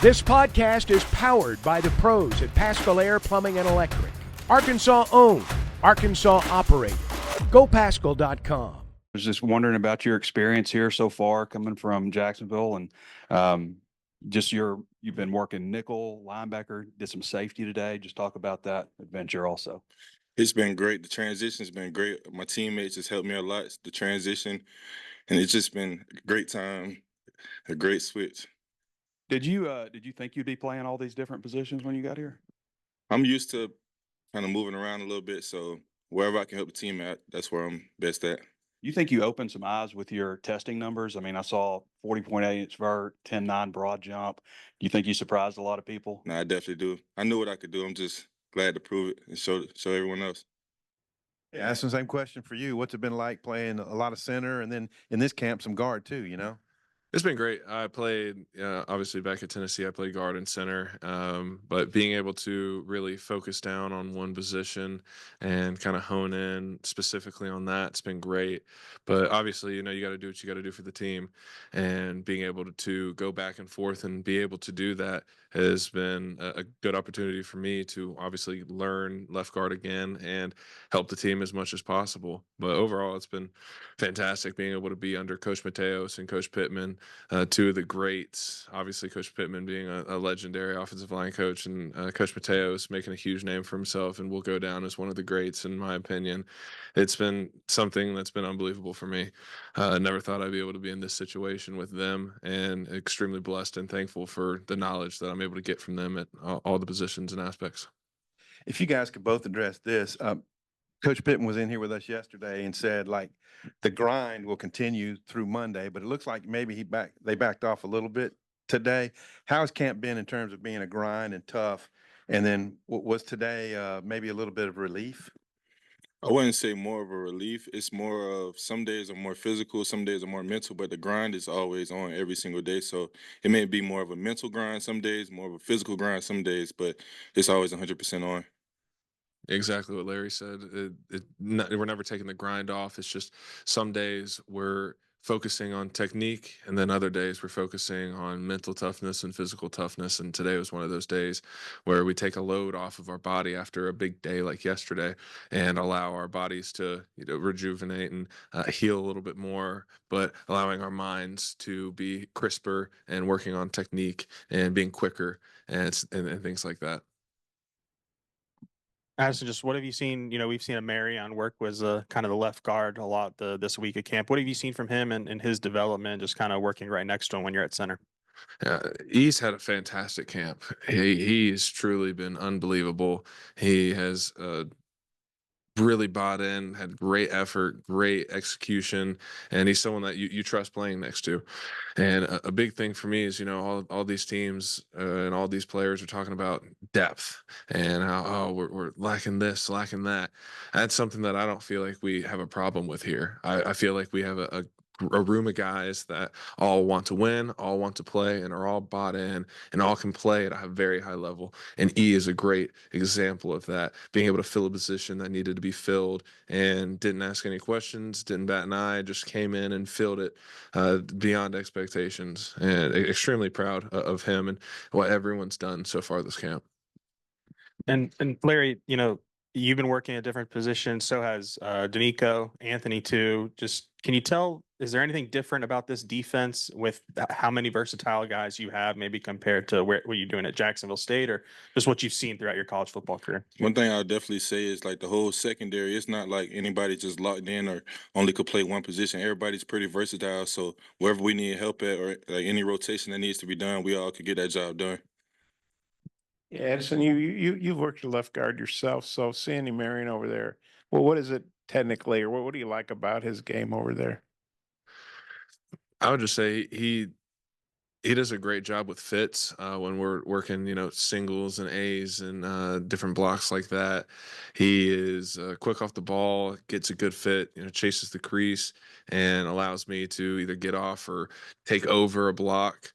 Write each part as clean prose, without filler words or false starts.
This podcast is powered by the pros at Pascal Air Plumbing and Electric. Arkansas owned, Arkansas operated. GoPascal.com. I was just wondering about your experience here so far coming from Jacksonville and you've been working nickel, linebacker, did some safety today. Just talk about that adventure also. It's been great. The transition's been great. My teammates just helped me a lot. The transition, and it's just been a great time, a great switch. Did you think you'd be playing all these different positions when you got here? I'm used to kind of moving around a little bit, so wherever I can help the team out, that's where I'm best at. You think you opened some eyes with your testing numbers? I mean, I saw 40.8 inch vert, 10.9 broad jump. Do you think you surprised a lot of people? No, I definitely do. I knew what I could do. I'm just glad to prove it and show everyone else. Yeah, that's the same question for you. What's it been like playing a lot of center and then in this camp some guard too, you know? It's been great. I played, obviously back at Tennessee, I played guard and center, but being able to really focus down on one position and kind of hone in specifically on that, it's been great. But obviously, you got to do what you got to do for the team, and being able to go back and forth and be able to do that has been a good opportunity for me to obviously learn left guard again and help the team as much as possible. But overall, it's been fantastic being able to be under Coach Mateos and Coach Pittman, two of the greats. Obviously, Coach Pittman being a legendary offensive line coach, and Coach Mateos making a huge name for himself and will go down as one of the greats, in my opinion. It's been something that's been unbelievable for me. Never thought I'd be able to be in this situation with them, and extremely blessed and thankful for the knowledge that I'm able to get from them at all the positions and aspects. If you guys could both address this, Coach Pittman was in here with us yesterday and said, like, the grind will continue through Monday, but it looks like maybe they backed off a little bit today. How has camp been in terms of being a grind and tough? And then was today maybe a little bit of relief? I wouldn't say more of a relief. It's more of some days are more physical, some days are more mental, but the grind is always on every single day. So it may be more of a mental grind some days, more of a physical grind some days, but it's always 100% on. Exactly what Larry said. We're never taking the grind off. It's just some days we're focusing on technique, and then other days we're focusing on mental toughness and physical toughness. And today was one of those days where we take a load off of our body after a big day like yesterday and allow our bodies to rejuvenate and heal a little bit more, but allowing our minds to be crisper and working on technique and being quicker and things like that. Addison, just what have you seen? We've seen Amarion work was kind of the left guard a lot this week at camp. What have you seen from him and his development, just kind of working right next to him when you're at center? He's had a fantastic camp. He's truly been unbelievable. He has really bought in, had great effort, great execution, and he's someone that you trust playing next to. And a big thing for me is, all these teams and all these players are talking about depth and how, we're lacking this, lacking that. That's something that I don't feel like we have a problem with here. I feel like we have a room of guys that all want to win, all want to play, and are all bought in and all can play at a very high level. And E is a great example of that, being able to fill a position that needed to be filled and didn't ask any questions, didn't bat an eye, just came in and filled it beyond expectations. And extremely proud of him and what everyone's done so far this camp. And Larry, you've been working at different positions. So has Danico, Anthony too. Just can you tell? Is there anything different about this defense with how many versatile guys you have, maybe compared to what you're doing at Jacksonville State, or just what you've seen throughout your college football career? One thing I'll definitely say is like the whole secondary, it's not like anybody just locked in or only could play one position. Everybody's pretty versatile. So wherever we need help at or like any rotation that needs to be done, we all could get that job done. Yeah, Addison, you've worked at left guard yourself, so seeing him Marion over there, well, what is it technically, or what do you like about his game over there? I would just say he does a great job with fits when we're working, singles and A's and different blocks like that. He is quick off the ball, gets a good fit, chases the crease, and allows me to either get off or take over a block.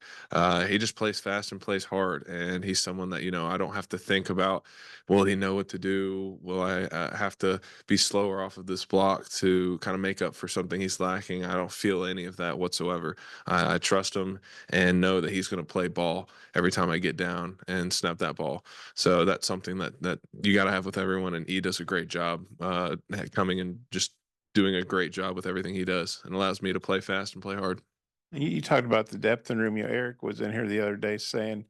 He just plays fast and plays hard, and he's someone that, I don't have to think about, will he know what to do? Will I have to be slower off of this block to kind of make up for something he's lacking? I don't feel any of that whatsoever. I trust him and know that he's going to play ball every time I get down and snap that ball. So that's something that you got to have with everyone, and he does a great job coming and just doing a great job with everything he does, and allows me to play fast and play hard. You talked about the depth in the room. Eric was in here the other day saying,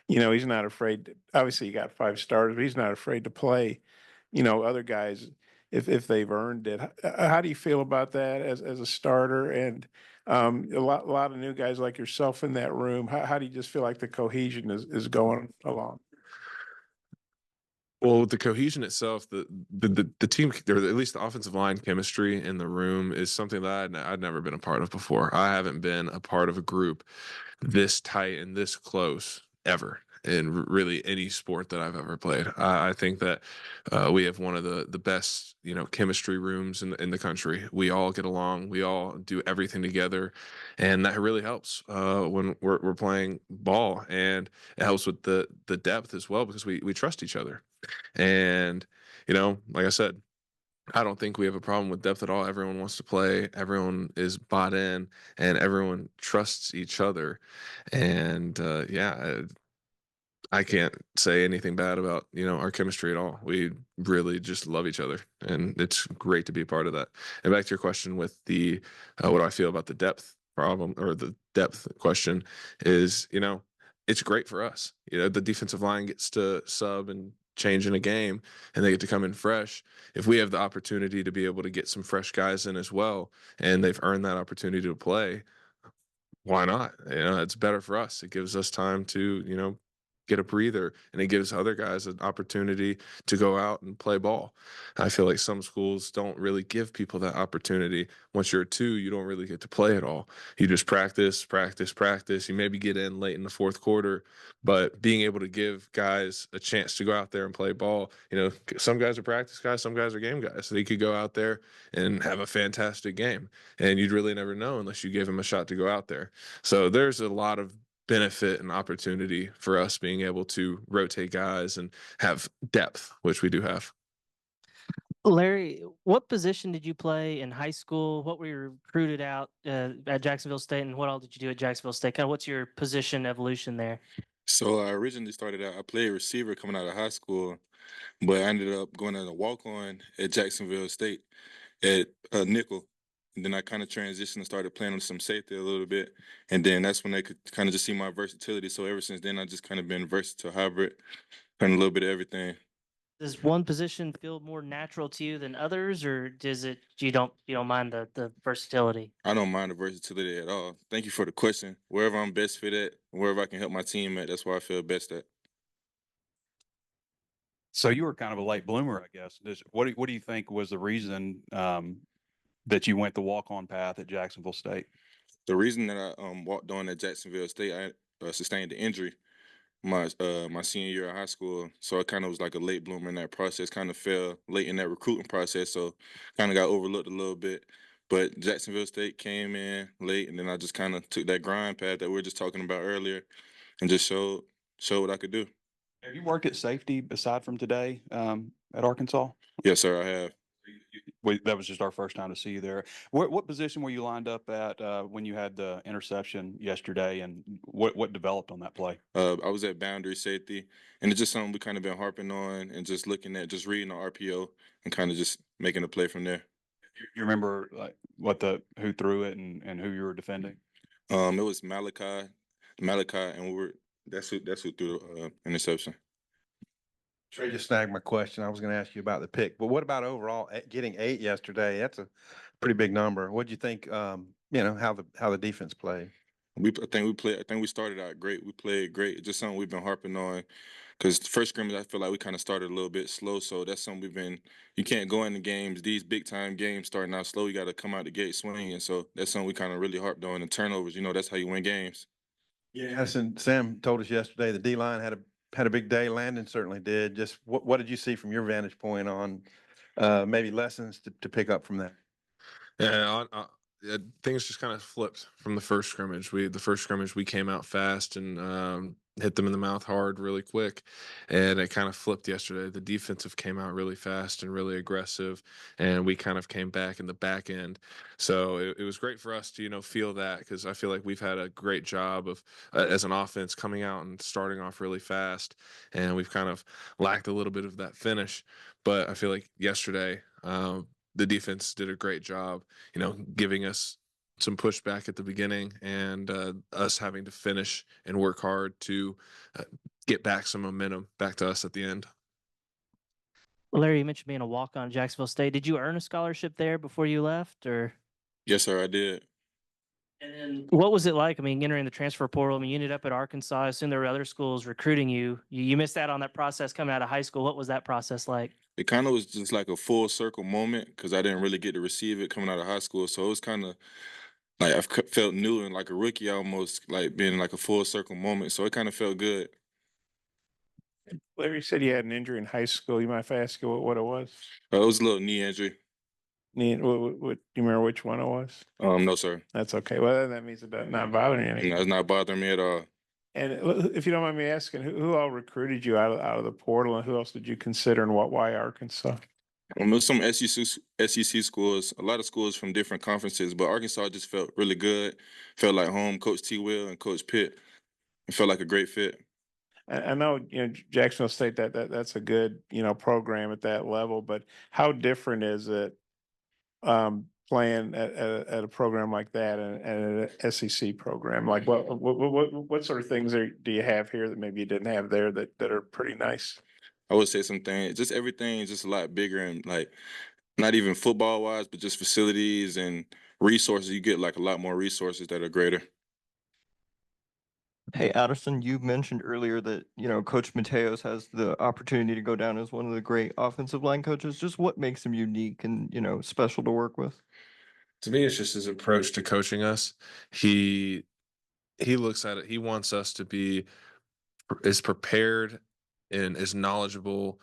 he's not afraid. Obviously, you got 5 stars, but he's not afraid to play, other guys if they've earned it. How do you feel about that as a starter and a lot of new guys like yourself in that room? How do you just feel like the cohesion is going along? Well, with the cohesion itself, the team, or at least the offensive line chemistry in the room, is something that I'd never been a part of before. I haven't been a part of a group this tight and this close ever in really any sport that I've ever played. I think that we have one of the best, chemistry rooms in the country. We all get along. We all do everything together, and that really helps when we're playing ball, and it helps with the depth as well, because we trust each other. And, like I said, I don't think we have a problem with depth at all. Everyone wants to play, everyone is bought in, and everyone trusts each other. And I can't say anything bad about, our chemistry at all. We really just love each other, and it's great to be a part of that. And back to your question with the what do I feel about the depth problem, or the depth question, is, it's great for us. The defensive line gets to sub and change in a game, and they get to come in fresh. If we have the opportunity to be able to get some fresh guys in as well, and they've earned that opportunity to play, why not? It's better for us. It gives us time to, get a breather, and it gives other guys an opportunity to go out and play ball. I feel like some schools don't really give people that opportunity. Once you're a 2, you don't really get to play at all. You just practice, practice, practice. You maybe get in late in the fourth quarter, but being able to give guys a chance to go out there and play ball, some guys are practice guys, some guys are game guys. So they could go out there and have a fantastic game, and you'd really never know unless you gave them a shot to go out there. So there's a lot of benefit and opportunity for us being able to rotate guys and have depth, which we do have. Larry, what position did you play in high school? What were you recruited out at Jacksonville State, and what all did you do at Jacksonville State? Kind of what's your position evolution there? So I originally started out, I played receiver coming out of high school, but I ended up going as a walk-on at Jacksonville State at nickel. And then I kind of transitioned and started playing on some safety a little bit. And then that's when they could kind of just see my versatility. So ever since then, I just kind of been versatile hybrid, kind of a little bit of everything. Does one position feel more natural to you than others, or does it you don't mind the versatility? I don't mind the versatility at all. Thank you for the question. Wherever I'm best fit at, wherever I can help my team at, that's where I feel best at. So you were kind of a late bloomer, I guess. What do you think was the reason that you went the walk-on path at Jacksonville State? The reason that I walked on at Jacksonville State, I sustained an injury my senior year of high school. So I kind of was like a late bloomer in that process, kind of fell late in that recruiting process. So kind of got overlooked a little bit. But Jacksonville State came in late, and then I just kind of took that grind path that we were just talking about earlier and just showed what I could do. Have you worked at safety aside from today at Arkansas? Yes, sir, I have. That was just our first time to see you there. What position were you lined up at when you had the interception yesterday, and what developed on that play? I was at boundary safety, and it's just something we kind of been harping on and just looking at, just reading the RPO and kind of just making a play from there. You remember who threw it and who you were defending? It was Malachi, and that's who threw the interception. Trey just snagged my question. I was going to ask you about the pick, but what about overall getting 8 yesterday? That's a pretty big number. What do you think? How the defense played? I think we started out great. We played great. It's just something we've been harping on, because the first scrimmage I feel like we kind of started a little bit slow. So that's something you can't go into games, these big time games starting out slow. You got to come out the gate swinging. So that's something we kind of really harped on. And turnovers, that's how you win games. Yeah, Addison, Sam told us yesterday the D-line had a big day. Landon certainly did. Just what did you see from your vantage point on maybe lessons to pick up from that? Yeah, things just kind of flipped from the first scrimmage. The first scrimmage we came out fast and hit them in the mouth hard really quick. And it kind of flipped yesterday. The defensive came out really fast and really aggressive, and we kind of came back in the back end. So it was great for us to, feel that, because I feel like we've had a great job of, as an offense, coming out and starting off really fast. And we've kind of lacked a little bit of that finish. But I feel like yesterday, the defense did a great job, giving us some pushback at the beginning, and us having to finish and work hard to get back some momentum back to us at the end. Larry, you mentioned being a walk-on at Jacksonville State. Did you earn a scholarship there before you left, or? Yes, sir, I did. And then what was it like? I mean, entering the transfer portal. I mean, you ended up at Arkansas. I assume there were other schools recruiting you. You missed out on that process coming out of high school. What was that process like? It kind of was just like a full circle moment because I didn't really get to receive it coming out of high school. So it was kind of like felt new and like a rookie almost, like being like a full circle moment. So it kind of felt good. Larry said you had an injury in high school. You mind if I ask you what it was? It was a little knee injury. What do you remember which one it was? No, sir. That's okay. Well, that means it does not bother you anymore. No, it's not bothering me at all. And if you don't mind me asking, who all recruited you out of the portal, and who else did you consider, and why Arkansas? There's some SEC schools, a lot of schools from different conferences, but Arkansas just felt really good. Felt like home. Coach T. Will and Coach Pitt. It felt like a great fit. I know, Jacksonville State, that's a good, program at that level, but how different is it playing at a program like that and an SEC program? Like what sort of things do you have here that maybe you didn't have there that are pretty nice? I would say something, just everything is just a lot bigger, and like not even football wise, but just facilities and resources. You get like a lot more resources that are greater. Hey, Addison, you mentioned earlier that, Coach Mateos has the opportunity to go down as one of the great offensive line coaches. Just what makes him unique and, special to work with? To me, it's just his approach to coaching us. He looks at it. He wants us to be as prepared and as knowledgeable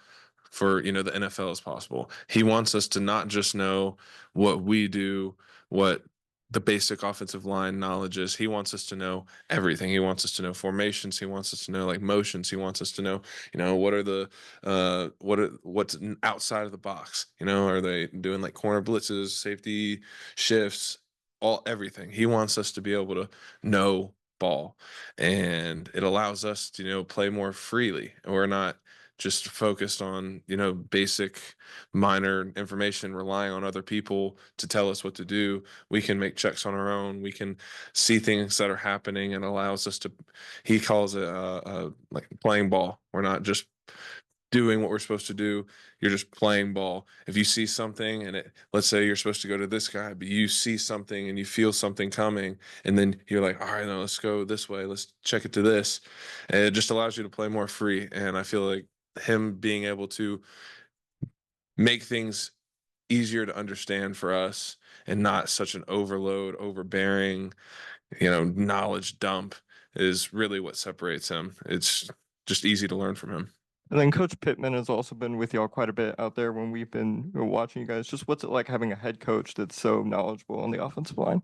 for the NFL as possible. He wants us to not just know what we do, what the basic offensive line knowledge is. He wants us to know everything. He wants us to know formations. He wants us to know like motions. He wants us to know, what are the what's outside of the box. Are they doing like corner blitzes, safety shifts, everything. He wants us to be able to know ball, and it allows us to play more freely. We're not just focused on basic minor information, relying on other people to tell us what to do. We can make checks on our own. We can see things that are happening, and allows us to, he calls it like playing ball. We're not just doing what we're supposed to do. You're just playing ball. If you see something and let's say you're supposed to go to this guy, but you see something and you feel something coming, and then you're like, all right, no, let's go this way. Let's check it to this. And it just allows you to play more free. And I feel like him being able to make things easier to understand for us and not such an overload, overbearing, knowledge dump is really what separates him. It's just easy to learn from him. And then Coach Pittman has also been with y'all quite a bit out there when we've been watching you guys. Just what's it like having a head coach that's so knowledgeable on the offensive line?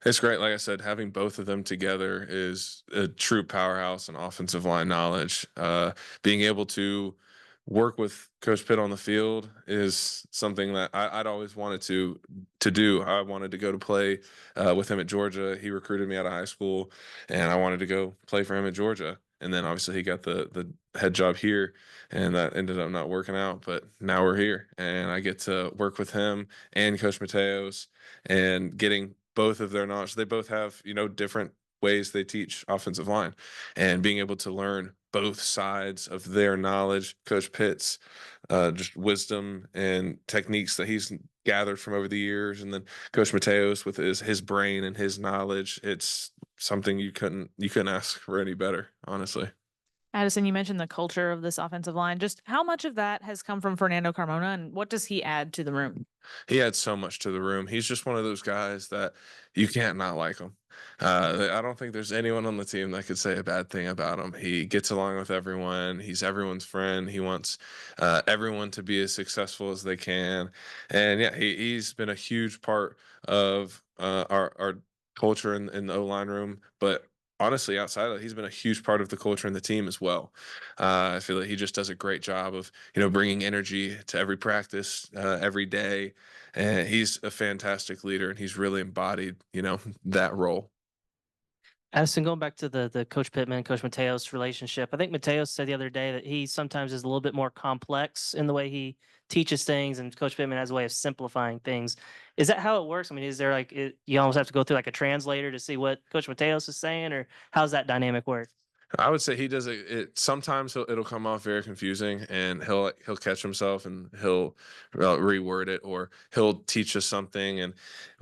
It's great. Like I said, having both of them together is a true powerhouse in offensive line knowledge. Being able to work with Coach Pitt on the field is something that I'd always wanted to do. I wanted to go to play with him at Georgia. He recruited me out of high school, and I wanted to go play for him at Georgia. And then obviously he got the head job here, and that ended up not working out. But now we're here, and I get to work with him and Coach Mateos, and getting both of their knowledge. They both have different ways they teach offensive line, and being able to learn both sides of their knowledge. Coach Pitt's just wisdom and techniques that he's gathered from over the years, and then Coach Mateos with his brain and his knowledge. It's something you couldn't ask for any better, honestly. Addison, you mentioned the culture of this offensive line. Just how much of that has come from Fernando Carmona, and what does he add to the room? He adds so much to the room. He's just one of those guys that you can't not like him. I don't think there's anyone on the team that could say a bad thing about him. He gets along with everyone. He's everyone's friend. He wants everyone to be as successful as they can. And yeah, he's been a huge part of our culture in the O-line room. But honestly, outside of that, he's been a huge part of the culture and the team as well. I feel like he just does a great job of, bringing energy to every practice, every day. And he's a fantastic leader, and he's really embodied, that role. Addison, going back to the Coach Pittman, Coach Mateos relationship, I think Mateos said the other day that he sometimes is a little bit more complex in the way he teaches things, and Coach Pittman has a way of simplifying things. Is that how it works? I mean, is there like you almost have to go through like a translator to see what Coach Mateos is saying, or how's that dynamic work? I would say he does it. Sometimes it'll come off very confusing, and he'll catch himself and he'll reword it, or he'll teach us something, and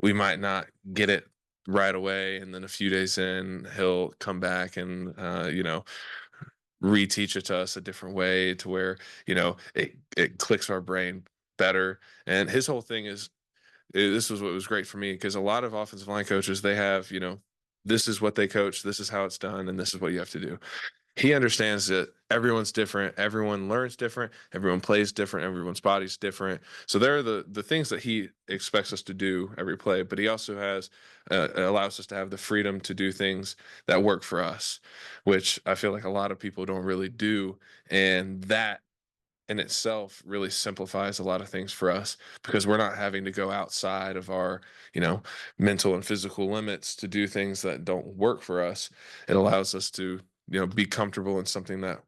we might not get it right away, and then a few days in, he'll come back and reteach it to us a different way to where it clicks our brain better. And his whole thing is this was what was great for me, because a lot of offensive line coaches, they have this is what they coach, this is how it's done, and this is what you have to do. He understands that everyone's different, everyone learns different, everyone plays different, everyone's body's different. So there are the things that he expects us to do every play, but he also has allows us to have the freedom to do things that work for us, which I feel like a lot of people don't really do. And that in itself really simplifies a lot of things for us, because we're not having to go outside of our mental and physical limits to do things that don't work for us. It allows us to be comfortable in something that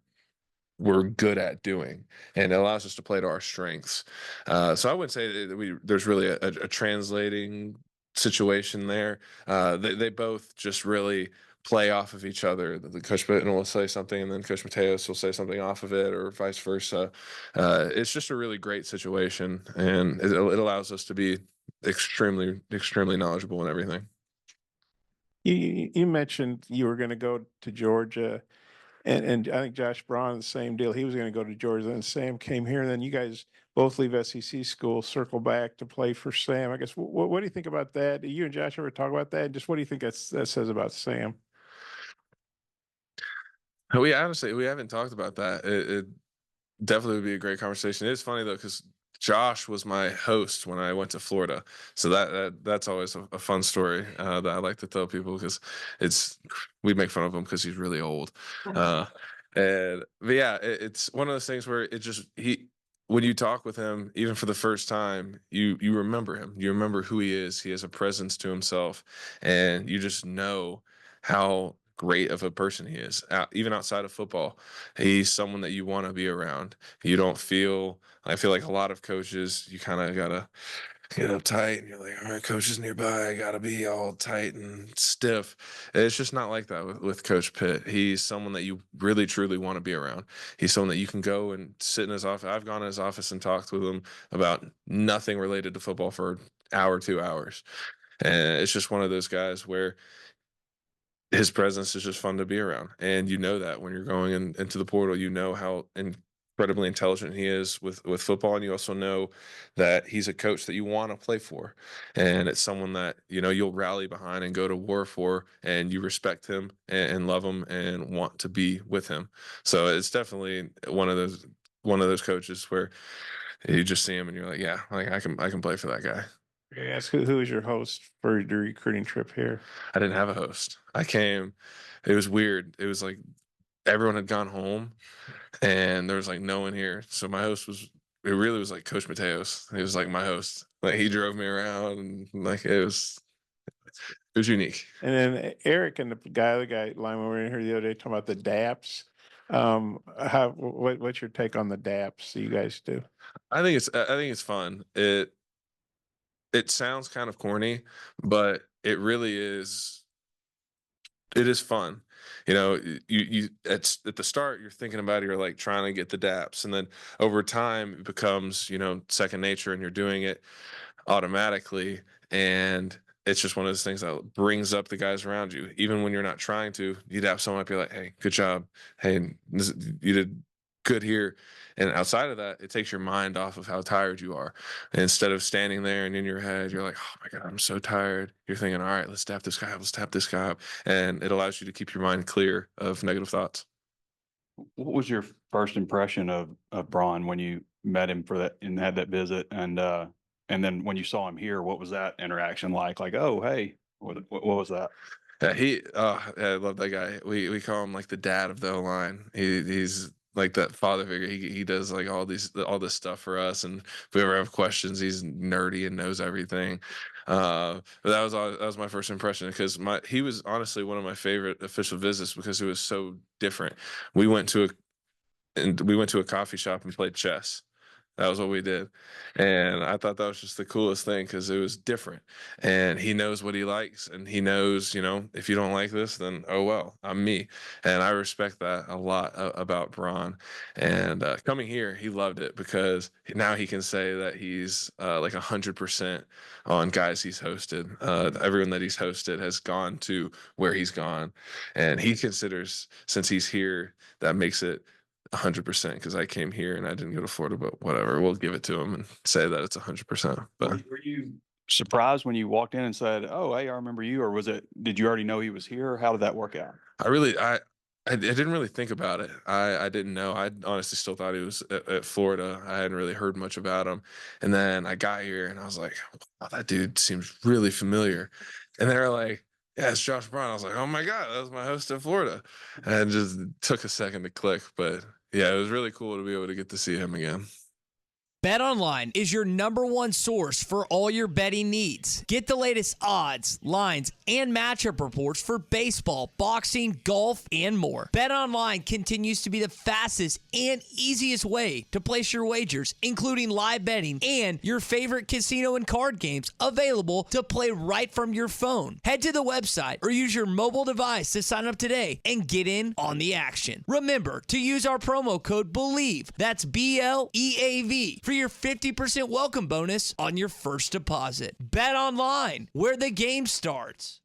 we're good at doing, and it allows us to play to our strengths. So I wouldn't say that there's really a translating situation there. They both just really play off of each other. The Coach Bitten will say something, and then Coach Mateos will say something off of it, or vice versa. It's just a really great situation, and it allows us to be extremely, extremely knowledgeable in everything. You mentioned you were going to go to Georgia, and I think Josh Braun, the same deal. He was going to go to Georgia, then Sam came here, and then you guys both leave SEC school, circle back to play for Sam. I guess what do you think about that? Do you and Josh ever talk about that? And just what do you think that says about Sam? We haven't talked about that. It definitely would be a great conversation. It's funny though, because Josh was my host when I went to Florida, so that's always a fun story that I like to tell people, because we make fun of him because he's really old. But yeah, it's one of those things where when you talk with him, even for the first time, you remember him. You remember who he is. He has a presence to himself, and you just know how great of a person he is. Even outside of football, he's someone that you want to be around. You don't feel. I feel like a lot of coaches, you kind of gotta get uptight, and you're like, all right, coach is nearby, I gotta be all tight and stiff. It's just not like that with Coach Pitt. He's someone that you really truly want to be around. He's someone that you can go and sit in his office. I've gone in his office and talked with him about nothing related to football for an hour, 2 hours. And it's just one of those guys where his presence is just fun to be around. And you know that when you're going into the portal, you know how incredibly intelligent he is with football. And you also know that he's a coach that you want to play for. And it's someone that, you'll rally behind and go to war for, and you respect him and love him and want to be with him. So it's definitely one of those coaches where you just see him and you're like, yeah, like I can play for that guy. Yes. Who was your host for your recruiting trip here? I didn't have a host. I came. It was weird. It was like everyone had gone home, and there was like no one here. So my host was. It really was like Coach Mateos. He was like my host. Like he drove me around, and like it was unique. And then Eric and the other guy lineman were in here the other day talking about the DAPS. What's your take on the DAPS that you guys do? I think it's fun. It sounds kind of corny, but it really is. It is fun. You at the start, you're thinking about it, you're like trying to get the DAPS, and then over time it becomes, second nature, and you're doing it automatically. And it's just one of those things that brings up the guys around you. Even when you're not trying to, you'd have someone be like, hey, good job. Hey, you did good here. And outside of that, it takes your mind off of how tired you are. And instead of standing there and in your head, you're like, oh my God, I'm so tired. You're thinking, all right, let's tap this guy up. Let's tap this guy up. And it allows you to keep your mind clear of negative thoughts. What was your first impression of Braun when you met him for that and had that visit? And then when you saw him here, what was that interaction like? Like, oh, hey, what was that? I love that guy. We call him like the dad of the O-line. He's like that father figure. He does like all this stuff for us, and if we ever have questions, he's nerdy and knows everything. But that was my first impression because he was honestly one of my favorite official visits because it was so different. We went to a coffee shop and played chess. That was what we did. And I thought that was just the coolest thing because it was different. And he knows what he likes. And he knows, if you don't like this, then oh well, I'm me. And I respect that a lot about Braun. And coming here, he loved it because now he can say that he's like 100% on guys he's hosted. Everyone that he's hosted has gone to where he's gone. And he considers, since he's here, that makes it 100% because I came here and I didn't go to Florida, but whatever, we'll give it to him and say that it's 100%. But Were you surprised when you walked in and said, "Oh, hey, I remember you," or did you already know he was here? How did that work out? I didn't really think about it. I didn't know. I honestly still thought he was at Florida. I hadn't really heard much about him. And then I got here and I was like, wow, that dude seems really familiar. And they were like, yeah, it's Josh Braun. I was like, oh my God, that was my host in Florida. And it just took a second to click. But yeah, it was really cool to be able to get to see him again. BetOnline is your #1 source for all your betting needs. Get the latest odds, lines, and matchup reports for baseball, boxing, golf, and more. BetOnline continues to be the fastest and easiest way to place your wagers, including live betting and your favorite casino and card games available to play right from your phone. Head to the website or use your mobile device to sign up today and get in on the action. Remember to use our promo code BELIEVE, that's BLEAV, for your 50% welcome bonus on your first deposit. Bet online, where the game starts.